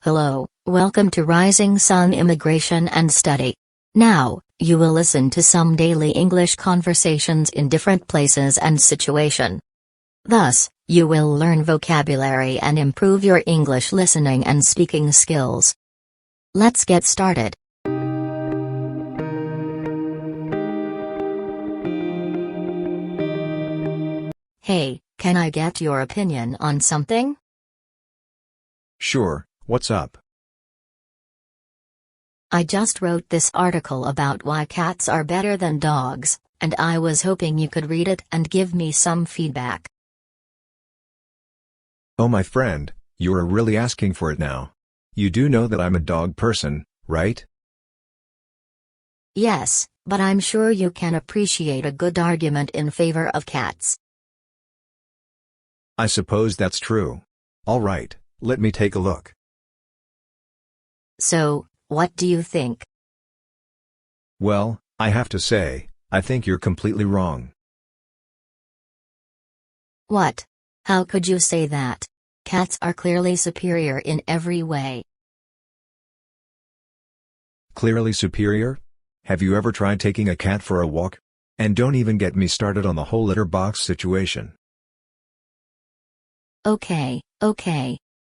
Hello, welcome to Rising Sun Immigration and Study. Now, you will listen to some daily English conversations in different places and situation. Thus, you will learn vocabulary and improve your English listening and speaking skills. Let's get started. Hey, can I get your opinion on something? Sure, what's up? I just wrote this article about why cats are better than dogs, and I was hoping you could read it and give me some feedback. Oh, my friend, you are really asking for it now. You do know that I'm a dog person, right? Yes, but I'm sure you can appreciate a good argument in favor of cats. I suppose that's true. All right, let me take a look. So, what do you think? Well, I have to say, I think you're completely wrong. What? How could you say that? Cats are clearly superior in every way. Clearly superior? Have you ever tried taking a cat for a walk? And don't even get me started on the whole litter box situation. Okay.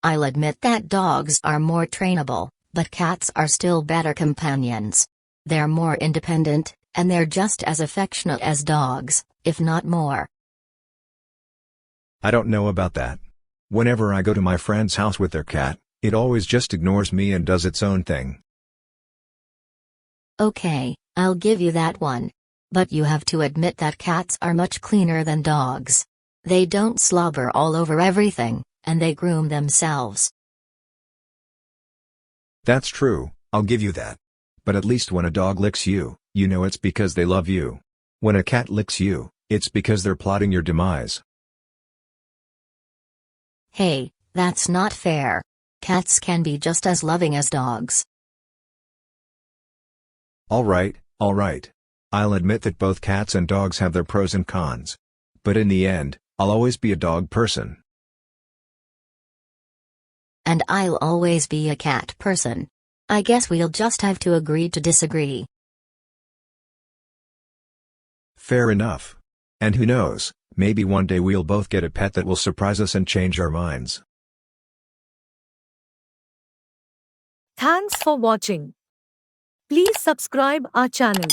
I'll admit that dogs are more trainable, but cats are still better companions. They're more independent, and they're just as affectionate as dogs, if not more. I don't know about that. Whenever I go to my friend's house with their cat, it always just ignores me and does its own thing. Okay, I'll give you that one. But you have to admit that cats are much cleaner than dogs. They don't slobber all over everything, and they groom themselves. That's true, I'll give you that. But at least when a dog licks you, you know it's because they love you. When a cat licks you, it's because they're plotting your demise. Hey, that's not fair. Cats can be just as loving as dogs. All right. I'll admit that both cats and dogs have their pros and cons. But in the end, I'll always be a dog person. And I'll always be a cat person. I guess we'll just have to agree to disagree. Fair enough. And who knows, maybe one day we'll both get a pet that will surprise us and change our minds. Thanks for watching. Please subscribe our channel.